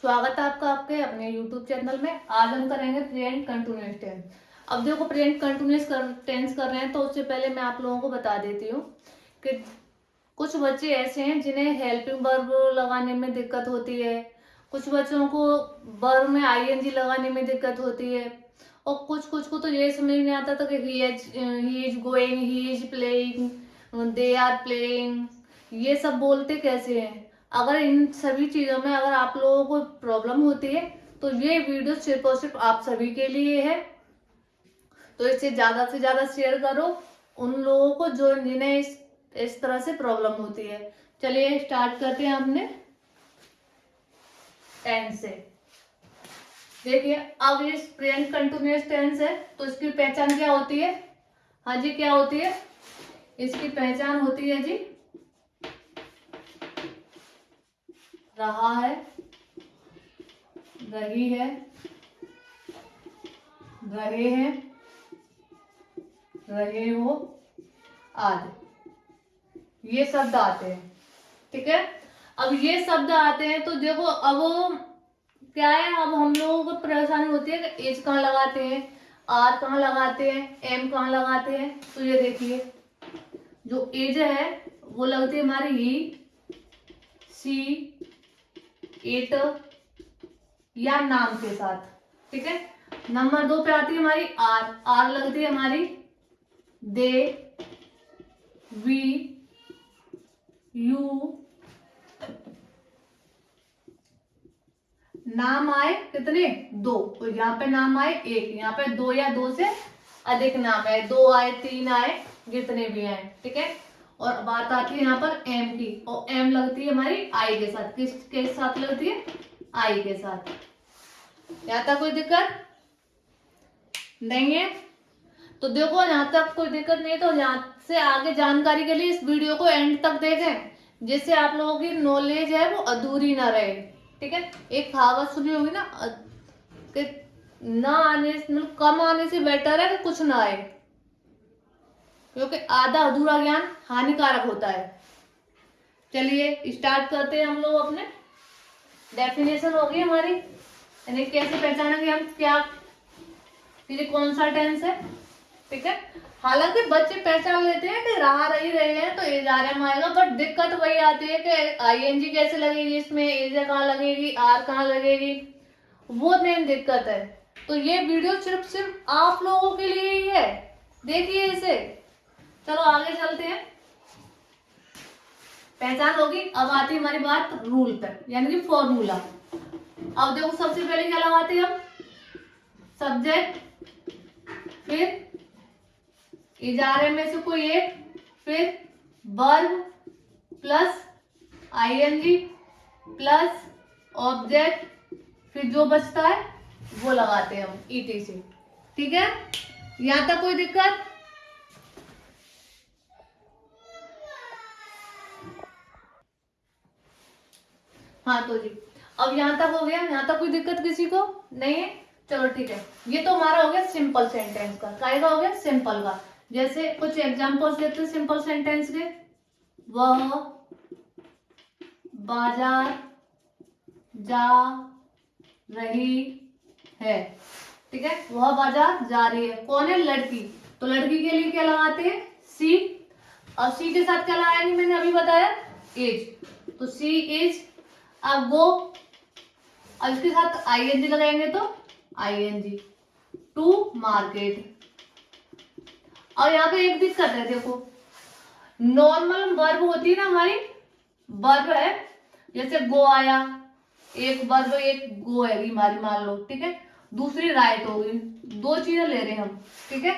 स्वागत है आपका आपके अपने YouTube चैनल में। आज हम करेंगे प्रेजेंट कंटिन्यूअस टेंस। अब देखो, प्रेजेंट कंटिन्यूअस टेंस कर रहे हैं तो उससे पहले मैं आप लोगों को बता देती हूँ कि कुछ बच्चे ऐसे हैं जिन्हें हेल्पिंग वर्ब लगाने में दिक्कत होती है, कुछ बच्चों को वर्ब में आईएनजी लगाने में दिक्कत होती है, और कुछ कुछ को तो ये समझ नहीं आता था कि he is going, he is playing, they are playing, ये सब बोलते कैसे हैं। अगर इन सभी चीजों में अगर आप लोगों को प्रॉब्लम होती है तो ये वीडियो सिर्फ और सिर्फ आप सभी के लिए है। तो इसे ज्यादा से ज्यादा शेयर करो उन लोगों को जो जिन्हें इस तरह से प्रॉब्लम होती है। चलिए स्टार्ट करते हैं अपने टेंस से। देखिए, अब ये प्रेजेंट कंटिन्यूअस टेंस है तो इसकी पहचान क्या होती है। हाँ जी, क्या होती है? इसकी पहचान होती है जी, रहा है, रही है, रहे हैं, रहे हो आदि, ये शब्द आते हैं। ठीक है, अब ये शब्द आते हैं तो देखो, अब क्या है, अब हम लोगों को परेशानी होती है कि एज कहाँ लगाते हैं, आर कहाँ लगाते हैं, एम कहाँ लगाते हैं। तो ये देखिए, जो एज है वो लगती है हमारी ही, सी, इट या नाम के साथ। ठीक है, नंबर 2 पे आती है हमारी आर, आर लगती है हमारी दे, वी, यू। नाम आए कितने? 2, तो यहाँ पे नाम आए 1, यहाँ पे 2 या 2 से अधिक नाम है, 2 आए, 3 आए, जितने भी आए। ठीक है, और बात आती है यहाँ पर एम की, और एम लगती है हमारी आई के साथ। किसके साथ लगती है? आई के साथ। यहाँ तक कोई दिक्कत नहीं है? तो देखो, यहाँ तक कोई दिक्कत नहीं है तो यहाँ से आगे जानकारी के लिए इस वीडियो को एंड तक देखें, जिससे आप लोगों की नॉलेज है वो अधूरी ना रहे। ठीक है, एक कहावत सुनी होगी ना कि ना आने मतलब कम आने से बेटर है कि कुछ ना आए, क्योंकि आधा अधूरा ज्ञान हानिकारक होता है। चलिए स्टार्ट करते हैं हम लोग। अपने डेफिनेशन होगी हमारी, यानी कैसे पहचानेंगे हम क्या ये कौन सा टेंस है। ठीक है, हालांकि बच्चे पहचान लेते हैं कि रहा रही रहे हैं तो एज आर एम आएगा, बट दिक्कत वही आती है कि आईएनजी कैसे लगेगी, इसमें एज कहाँ लगेगी, आर कहाँ लगेगी, वो मेन दिक्कत है। तो ये वीडियो सिर्फ आप लोगों के लिए ही है, देखिए इसे। चलो आगे चलते हैं। पहचान होगी, अब आती है हमारी बात रूल पर, यानी कि फॉर्मूला। अब देखो, सबसे पहले क्या लगाते हैं हम? सब्जेक्ट, फिर इजारे में से कोई एक, फिर verb plus ING plus object, फिर जो बचता है वो लगाते हैं हम ईटीसी। ठीक है, यहां तक कोई दिक्कत? हाँ तो जी, अब यहां तक हो गया, यहां तक कोई दिक्कत किसी को नहीं है? चलो ठीक है, ये तो हमारा हो गया सिंपल सेंटेंस का। काय का हो गया? सिंपल का। जैसे कुछ एग्जांपल्स देते हैं सिंपल सेंटेंस के। वह बाजार जा रही है। ठीक है, वह बाजार जा रही है। कौन है? लड़की। तो लड़की के लिए क्या लगाते हैं? सी। अब सी के साथ क्या लगाएंगे? मैंने अभी बताया एज, तो सी इज। अब वो, अब इसके साथ आईएनजी लगाएंगे तो आईएनजी, टू मार्केट। और यहाँ पे एक दिक्कत है, देखो नॉर्मल वर्ब होती है ना हमारी, वर्ब है जैसे गो आया, एक वर्ब एक गो है हमारी, मान लो। ठीक है, दूसरी राइट होगी, 2 चीजें ले रहे हैं हम। ठीक है,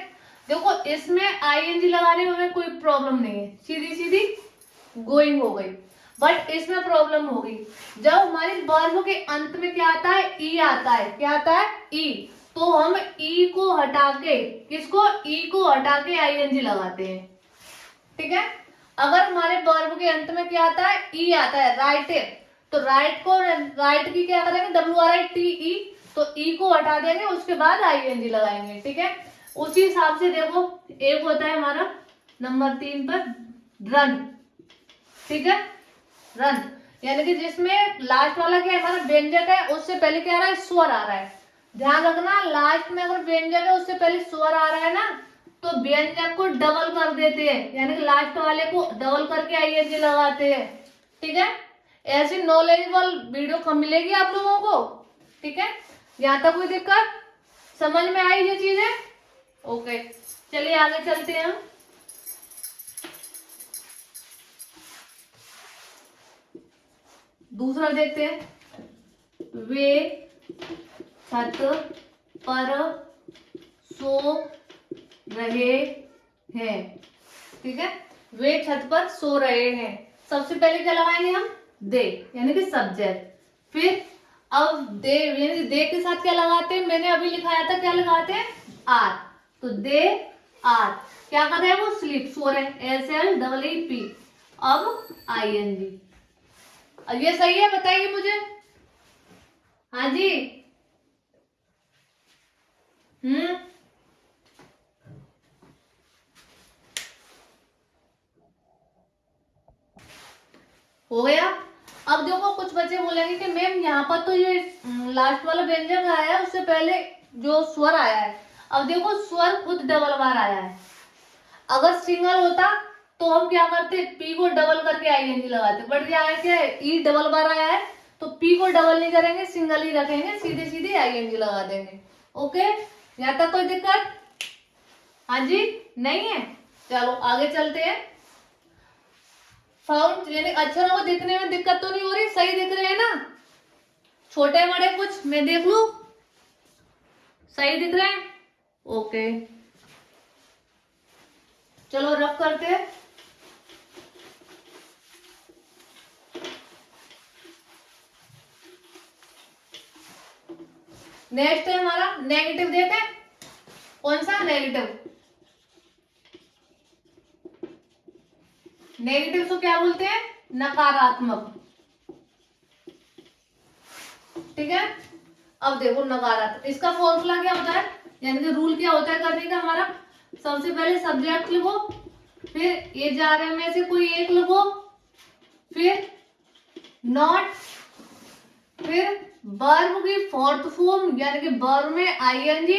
देखो इसमें आईएनजी लगाने में हमें कोई प्रॉब्लम नहीं है, सीधी सीधी गोइंग हो गई। बट इसमें प्रॉब्लम होगी जब हमारी वर्ब के अंत में क्या आता है? ई आता है। क्या आता है? ई। तो हम ई को हटा के, किसको? ई को हटा के आईएनजी लगाते हैं। ठीक है, अगर हमारे वर्ब के अंत में क्या आता है? ई आता है, राइट है, तो राइट को, राइट की क्या करेंगे? WRITE, तो ई को हटा देंगे, उसके बाद आईएनजी लगाएंगे। ठीक है, उसी हिसाब से देखो, एक होता है हमारा नंबर 3 पर रन। ठीक है, रन, यानी कि जिसमें लास्ट वाला क्या है हमारा व्यंजक है, उससे पहले क्या आ रहा है, स्वर आ रहा है। ध्यान रखना, लास्ट में अगर व्यंजक है उससे पहले स्वर आ रहा है ना, तो व्यंजक को डबल कर देते हैं, यानी कि लास्ट वाले को डबल करके आईएनजी लगाते हैं। ठीक है, ऐसी नॉलेजेबल वीडियो कब मिलेगी आप लोगों को। ठीक है, यहाँ तक कोई दिक्कत, समझ में आई ये चीजें? ओके, चलिए आगे चलते हैं हम। दूसरा देखते हैं, वे छत पर सो रहे हैं। ठीक है, वे छत पर सो रहे हैं, सबसे पहले क्या लगाएंगे हम, दे, यानी कि सब्जेक्ट। फिर अब दे, यानी दे के साथ क्या लगाते हैं, मैंने अभी लिखाया था क्या लगाते हैं, आर, तो दे आर क्या कर रहे हैं, वो स्लीप, सो रहे हैं, SLEEP। अब ING, अब ये सही है, बताइए मुझे। हाँ जी, हो गया। अब देखो कुछ बच्चे बोलेंगे कि मैम यहाँ पर तो ये लास्ट वाला व्यंजक आया है, उससे पहले जो स्वर आया है। अब देखो स्वर खुद डबल बार आया है, अगर सिंगल होता तो हम क्या करते, पी को डबल करके ING लगाते, बट ये आया क्या है, ई डबल बार आया है, तो पी को डबल नहीं करेंगे, सिंगल ही रखेंगे, सीधे सीधे ING लगा देंगे। ओके, यहाँ तक कोई दिक्कत? हाँ जी, नहीं है, चलो आगे चलते हैं। फाउंड, यानी अक्षरों को दिखने में दिक्कत तो नहीं हो रही, सही दिख रहे हैं ना, छोटे बड़े कुछ मैं देख लू, सही दिख रहे हैं? ओके, चलो रफ करते हैं। नेक्स्ट है हमारा नेगेटिव, देते हैं कौन सा, नेगेटिव। नेगेटिव को क्या बोलते हैं, नकारात्मक। ठीक है, अब देखो नकारात्मक, इसका फॉर्मूला क्या होता है, यानी कि रूल क्या होता है करने का हमारा, सबसे पहले सब्जेक्ट लिखो, फिर ये जा रहे में से कोई एक लिखो, फिर नॉट, फिर वर्ब की फोर्थ फॉर्म, यानी कि वर्ब में ING,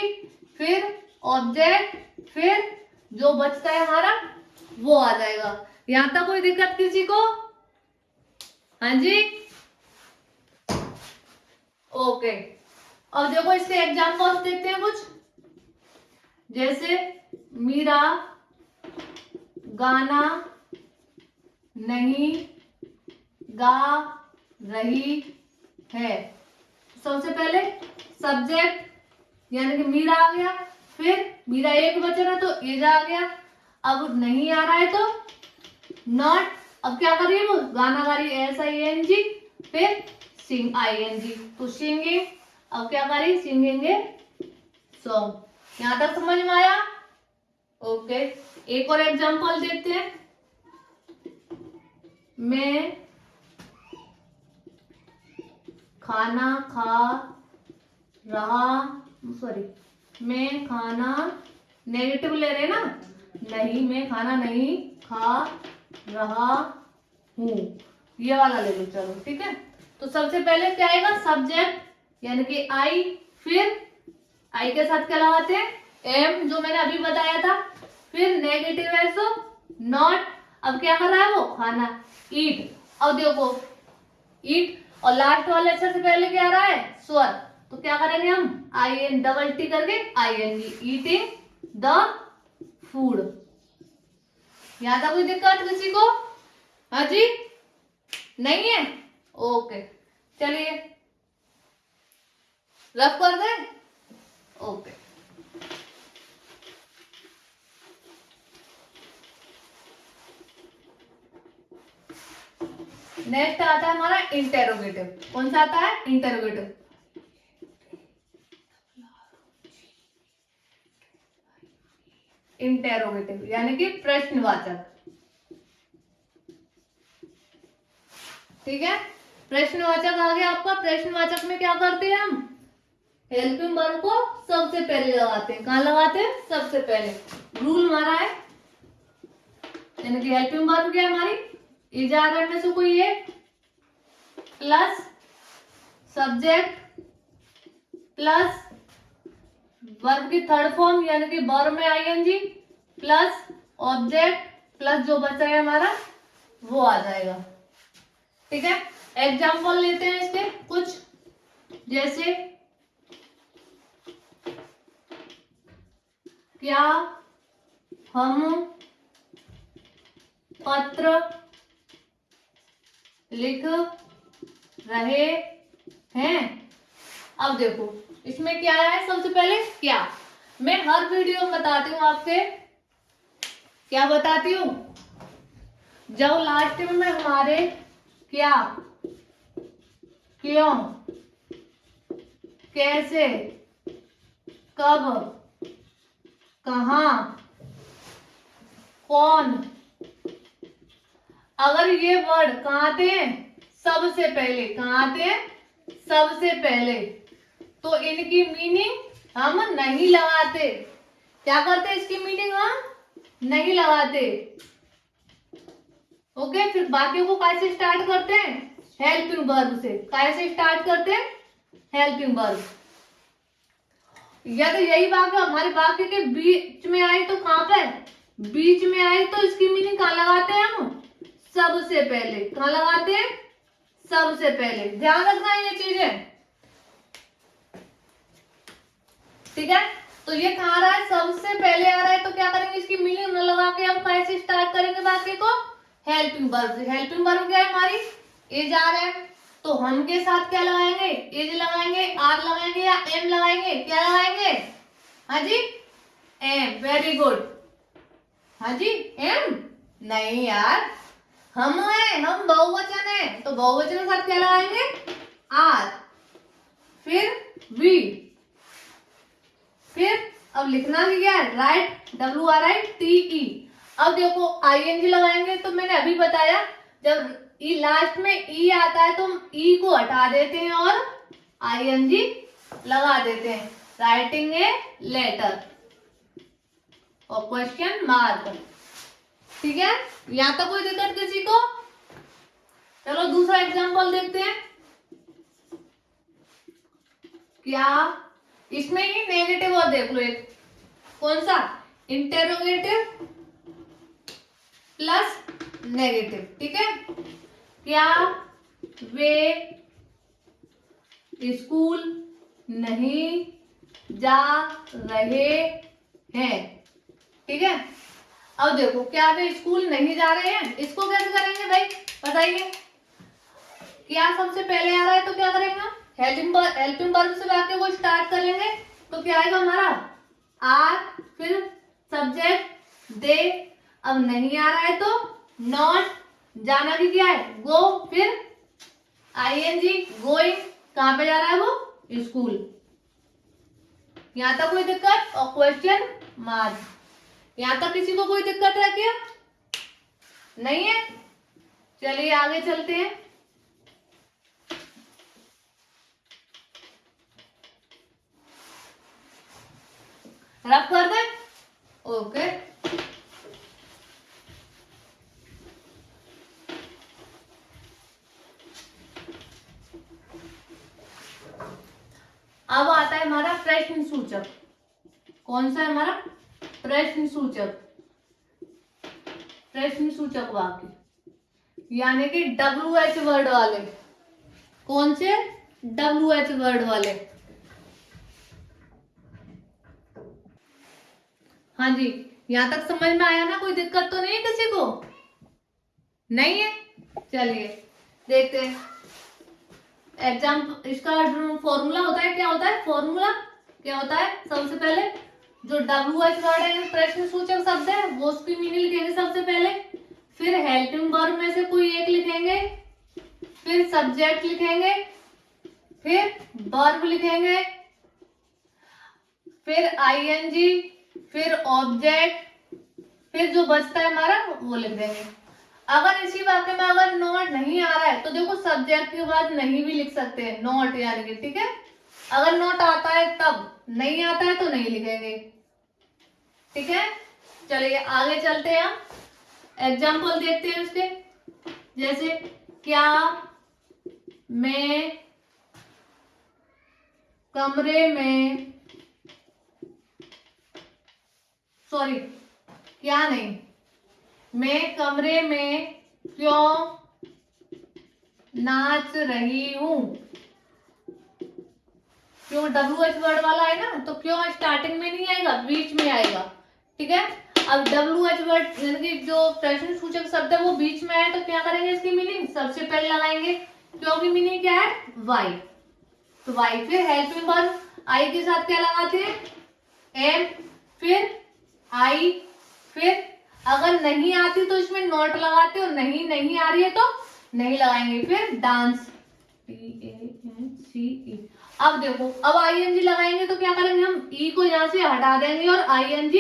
फिर ऑब्जेक्ट, फिर जो बचता है हमारा वो आ जाएगा। यहां तक कोई दिक्कत किसी को? हाँ जी, ओके। अब देखो इसके एग्जाम्पल्स देखते हैं कुछ, जैसे मीरा गाना नहीं गा रही है, सबसे पहले सब्जेक्ट यानी कि मीरा आ गया, फिर मीरा एक वचन है तो एजा आ गया, अब नहीं आ रहा है तो नॉट, अब क्या कर रही है वो, गाना गा रही है SING, फिर सिंग ING, तो सिंगिंग, अब क्या कर रही, सिंगिंग सॉन्ग। यहां तक समझ में आया? ओके, एक और एग्जांपल देखते हैं, मैं खाना खा रहा, सॉरी, मैं खाना, नेगेटिव ले रहे ना, नहीं, मैं खाना नहीं खा रहा हूं, ये वाला ले लो, चलो ठीक है। तो सबसे पहले क्या आएगा, सब्जेक्ट यानी कि आई, फिर आई के साथ क्या लगाते हैं, एम, जो मैंने अभी बताया था, फिर नेगेटिव है सो नॉट, अब क्या कर रहा है वो, खाना, ईट, अब देखो ईट, और लास्ट वाले अक्षर से पहले क्या आ रहा है, स्वर, तो क्या करेंगे हम, IN डबल टी करके ING, ईटिंग द फूड। यहां तक कोई दिक्कत किसी को? हाँ जी, नहीं है, ओके, चलिए रफ कर दे, ओके। नेक्स्ट आता है हमारा इंटेरोगेटिव, कौन सा आता है, इंटेरोगेटिव। इंटेरोगेटिव यानी कि प्रश्नवाचक, ठीक है, प्रश्नवाचक आ गया आपका। प्रश्नवाचक में क्या करते हैं हम, हेल्पिंग वर्ब को सबसे पहले लगाते हैं, कहां लगाते हैं, सबसे पहले, रूल हमारा है, यानी कि हेल्पिंग वर्ब क्या है हमारी, इजारा में से कोई एक, प्लस सब्जेक्ट प्लस वर्ब की थर्ड फॉर्म यानी कि वर्ब में आईएनजी प्लस ऑब्जेक्ट प्लस जो बचा है हमारा वो आ जाएगा। ठीक है, एग्जाम्पल लेते हैं इसके कुछ, जैसे क्या हम पत्र लिख रहे हैं। अब देखो इसमें क्या है, सबसे पहले क्या, मैं हर वीडियो में बताती हूँ आपके, क्या बताती हूँ, जब लास्ट में मैं हमारे क्या, क्यों, कैसे, कब, कहाँ, कौन, अगर ये वर्ड कहाँ आते हैं सबसे पहले, कहाँ आते हैं सबसे पहले, तो इनकी मीनिंग हम नहीं लगाते। क्या करते हैं, इसकी मीनिंग हम नहीं लगाते। ओके, फिर बाकियों को कैसे स्टार्ट करते हैं, हेल्पिंग वर्ब से। कैसे स्टार्ट करते हैं, हेल्पिंग वर्ब। या तो यही वाक्य हमारे वाक्य के बीच में आए तो कहां पे, बीच में आए तो इसकी मीनिंग कहां लगाते हैं हम, सबसे पहले। कहां लगाते हैं, सबसे पहले। ध्यान रखना है ये चीजें, ठीक है। तो ये कहाँ आ रहा है, सबसे पहले आ रहा है, तो क्या करेंगे, इसकी मीनिंग न लगा के हम कैसे स्टार्ट करेंगे वाक्य को, हेल्पिंग वर्ब से। हेल्पिंग वर्ब क्या है हमारी, इज आर एम, तो हम के साथ क्या लगाएंगे, इज लगाएंगे, आर लगाएंगे या एम लगाएंगे, क्या लगाएंगे, हाँ जी एम, वेरी गुड, हाँ जी एम, नहीं यार, हम है, हम बहुवचन है, तो बहुवचन के साथ क्या लगाएंगे, आर, फिर वी, फिर अब लिखना भी क्या है, राइट, WRITE। अब देखो ING लगाएंगे, तो मैंने अभी बताया जब ई लास्ट में ई आता है तो हम ई को हटा देते हैं और ING लगा देते हैं, राइटिंग ए लेटर और क्वेश्चन मार्क। ठीक है, यहां तक कोई दिक्कत किसी को। चलो दूसरा एग्जांपल देखते हैं। क्या, इसमें ही नेगेटिव और देख लो, एक कौन सा, इंटेरोगेटिव प्लस नेगेटिव। ठीक है, क्या वे स्कूल नहीं जा रहे हैं। ठीक है, अब देखो क्या वे स्कूल नहीं जा रहे हैं, इसको कैसे करेंगे भाई बताइए। क्या सबसे पहले आ रहा है तो क्या करेंगे, हेल्पिंग वर्ब से वाक्य को स्टार्ट करेंगे, तो क्या आएगा हमारा, आर, फिर सब्जेक्ट दे, अब नहीं आ रहा है तो नॉट, जाना भी क्या है, गो, फिर ING गोइंग, कहां पे जा रहा है वो, स्कूल। यहां तक कोई दिक्कत, और क्वेश्चन मार्क। यहां तक किसी को कोई दिक्कत है क्या, नहीं है। चलिए आगे चलते हैं। रफ कर दे, ओके। अब आता है हमारा प्रश्न सूचक। कौन सा है हमारा, प्रश्न सूचक, प्रश्न सूचक वाक्य, यानी कि WH वर्ड वाले। कौन से, WH वर्ड वाले। हाँ जी, यहां तक समझ में आया ना, कोई दिक्कत तो नहीं है किसी को, नहीं है। चलिए देखते हैं एग्जाम, इसका फॉर्मूला होता है, क्या होता है फॉर्मूला, क्या होता है, सबसे पहले जो WH वर्ड है प्रश्न सूचक शब्द है वो उसकी मीनिंग लिखेंगे सबसे पहले, फिर हेल्पिंग वर्ब में से कोई एक लिखेंगे, फिर सब्जेक्ट लिखेंगे, फिर वर्ब लिखेंगे, फिर ING, फिर ऑब्जेक्ट, फिर जो बचता है हमारा वो लिख देंगे। अगर इसी वाक्य में अगर नॉट नहीं आ रहा है तो देखो सब्जेक्ट के बाद नहीं भी लिख सकते हैं, नॉट यानी कि, ठीक है। अगर नॉट आता है तब, नहीं आता है तो नहीं लिखेंगे। ठीक है, चलिए आगे चलते हैं, हम एग्जाम्पल देखते हैं उसके। जैसे क्या मैं कमरे में, सॉरी क्या नहीं, मैं कमरे में क्यों नाच रही हूं। क्यों WH वर्ड वाला है ना, तो क्यों स्टार्टिंग में नहीं आएगा, बीच में आएगा। ठीक है, अब WH वर्ड यानी कि जो प्रश्न सूचक शब्द है वो बीच में आए तो क्या करेंगे, इसकी मीनिंग सबसे पहले लगाएंगे। क्यों की मीनिंग क्या है, वाई, तो वाई। फिर हेल्पिंग वर्ब आई के साथ क्या लगाते हैं, एम, फिर आई, फिर अगर नहीं आती तो इसमें नॉट लगाते हो, नहीं आ रही है तो नहीं लगाएंगे। फिर डांस, DANCE। अब देखो, अब ING लगाएंगे तो क्या करेंगे, हम ई को यहां से हटा देंगे और ING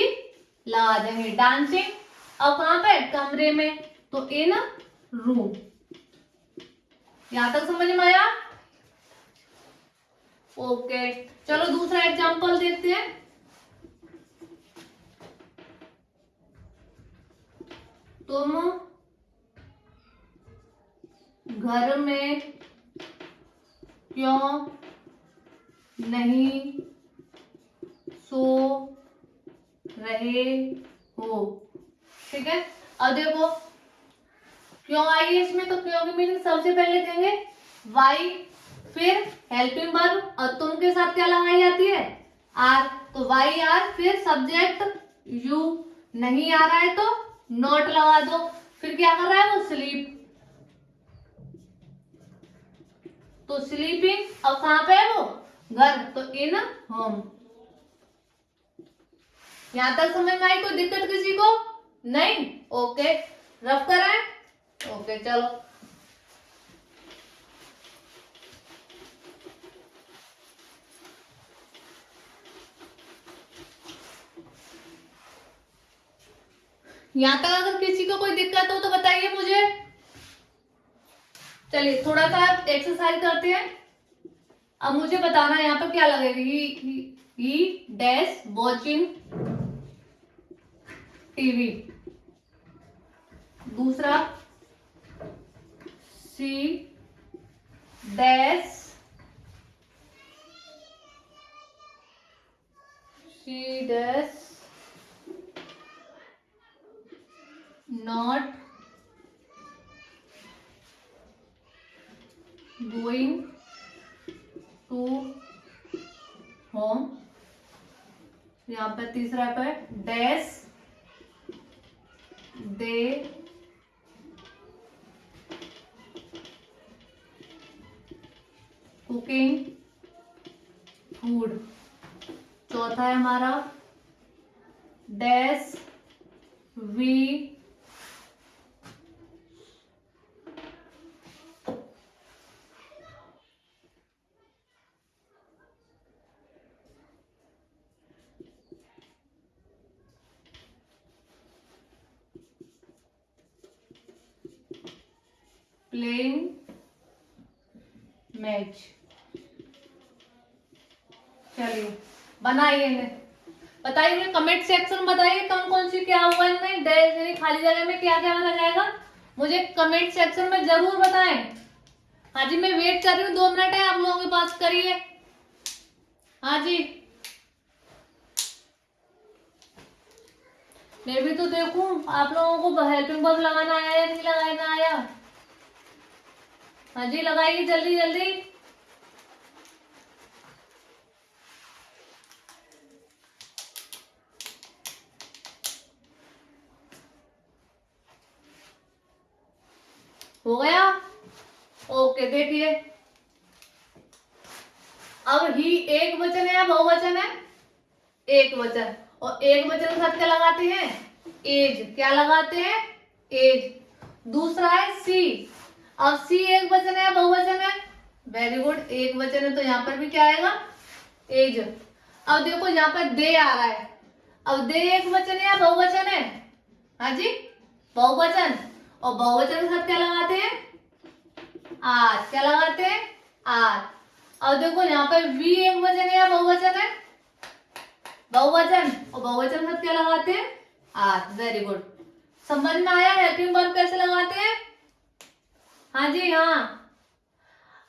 लगा देंगे, डांसिंग। अब कहां पे, कमरे में, तो इन रूम। यहां तक समझ में आया, ओके। चलो दूसरा एग्जांपल देखते हैं। तुम घर में क्यों नहीं सो रहे हो। ठीक है, अब देखो क्यों आई है इसमें, तो क्यों की मीनिंग सबसे पहले देंगे वाई, फिर हेल्पिंग वर्ब और तुम के साथ क्या लगाई जाती है, आर, तो वाई आर, फिर सब्जेक्ट यू, नहीं आ रहा है तो नॉट लगा दो। फिर क्या कर रहा है वो, स्लीप, तो स्लीपिंग। अब कहां पे है वो, घर, तो इन होम। यहां तक समझ में आई, कोई दिक्कत किसी को नहीं, ओके। रफ कराएं, ओके चलो। यहां तक अगर किसी को कोई दिक्कत हो तो बताइए मुझे। चलिए थोड़ा सा एक्सरसाइज करते हैं। अब मुझे बताना यहाँ पे क्या लगेगा, ही डैश वॉचिंग टीवी। दूसरा, C dash not going to home. यहाँ पे तीसरा पे डैश दे कुकिंग फूड। चौथा है हमारा डैश वी प्लेइंग मैच। चलिए बनाइए, बताइए कमेंट सेक्शन में, बताइए कौन कौन सी क्या हुआ इनमें, खाली जगह में क्या क्या बना जाएगा, मुझे कमेंट सेक्शन में जरूर बताएं। हाँ जी, मैं वेट कर रही हूँ, 2 मिनट है आप लोगों के पास, करिए। हाँ जी, मैं भी तो देखूं आप लोगों को हेल्पिंग वर्ब लगाना आया या नहीं लगाना आया। हाँ जी, लगाइए जल्दी जल्दी। हो गया, ओके। देखिए अब ही एक वचन है या बहुवचन है, एक वचन, और एक वचन के साथ क्या लगाते हैं, एज, क्या लगाते हैं, एज। दूसरा है सी, अब सी एक वचन है या बहुवचन है, वेरी गुड, एक वचन है, तो यहाँ पर भी क्या आएगा, एज। अब देखो यहाँ पर दे आ रहा है, अब दे एक वचन है या बहुवचन है, हाँ जी बहुवचन, और बहुवचन के साथ क्या लगाते हैं, आर, क्या लगाते हैं, आर। अब देखो यहाँ पर वी एक वचन है या बहुवचन है, बहुवचन, और बहुवचन के साथ क्या लगाते हैं, आर, वेरी गुड। समझ में आया हेल्पिंग वर्ब कैसे लगाते हैं, हाँ जी हाँ।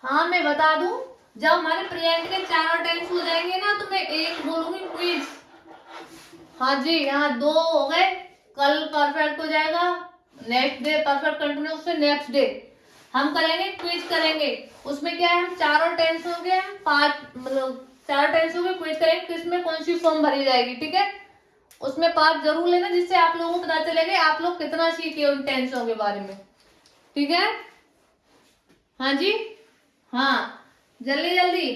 हाँ मैं बता दूं, जब हमारे प्रेजेंट के चारों टेंस हो जाएंगे ना तो मैं एक बोलूंगी क्विज। हाँ जी, यहाँ दो हो गए, कल परफेक्ट हो जाएगा, नेक्स्ट डे परफेक्ट कंटिन्यूस से नेक्स्ट डे हम करेंगे क्विज करेंगे। उसमें क्या है, हम चारों टेंस हो गए, हम पांच मतलब चार टेंस हो गए, क्विज करेंगे किस में कौन सी फॉर्म भरी जाएगी, ठीक है। उसमें पार्ट जरूर लेना जिससे आप लोगों को पता चलेगा आप लोग कितना सीखे उन टेंसों के बारे में, ठीक है। हाँ जी, हाँ जल्दी जल्दी,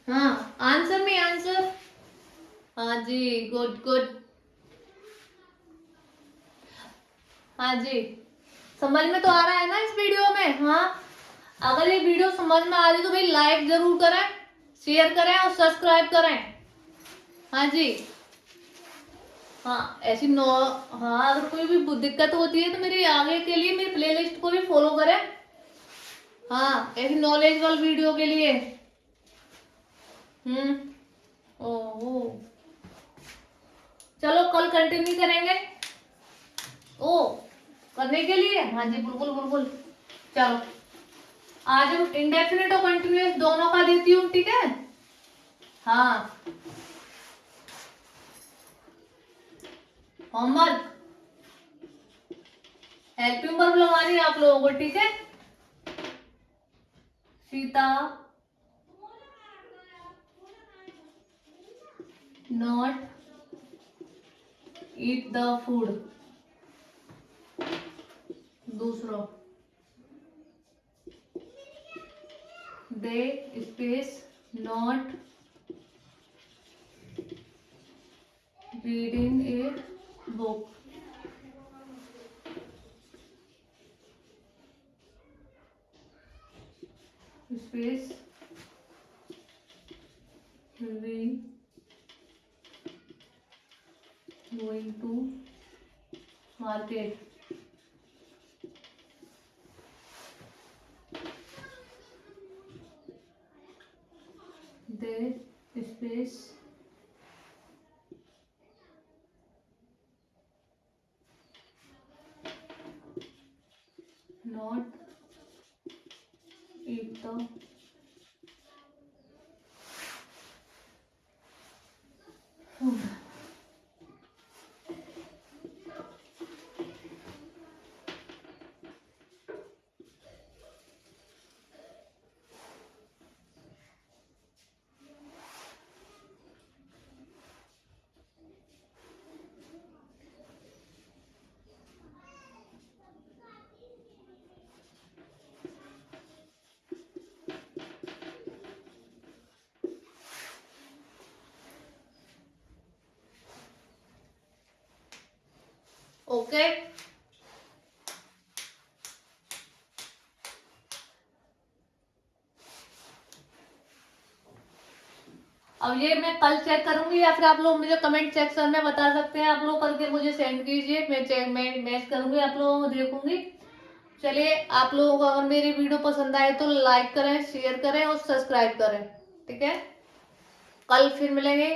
हाँ आंसर में आंसर, हाँ जी गुड गुड, हाँ जी समझ में तो आ रहा है ना इस वीडियो में। हाँ अगर ये वीडियो समझ में आ रही तो भाई लाइक जरूर करें, शेयर करें और सब्सक्राइब करें। हाँ जी, हाँ ऐसी नो, हाँ अगर कोई भी दिक्कत होती है तो मेरी आगे के लिए मेरी प्लेलिस्ट को भी फॉलो करें। हाँ ऐसी नॉलेज वाली वीडियो के लिए। ओहो, चलो कल कंटिन्यू करेंगे। ओ करने के लिए, हाँ जी बिल्कुल बिल्कुल। चलो आज हम इंडेफिनिट और कंटिन्यूअस दोनों का देती हूँ, ठीक है। हाँ होमवर्क हेल्पिंग वर्ब लगानी है आप लोगों को, ठीक है। Sita not eat the food, दूसरा they space not reading a book, space we going to market, they space not eat the food. Okay अब ये मैं कल चेक करूंगी या फिर आप लोग मुझे कमेंट सेक्शन में बता सकते हैं, आप लोग करके मुझे सेंड कीजिए, मैं चेक मैं मैच करूंगी, आप लोगों को देखूंगी। चलिए आप लोगों को अगर मेरी वीडियो पसंद आए तो लाइक करें, शेयर करें और सब्सक्राइब करें, ठीक है। कल फिर मिलेंगे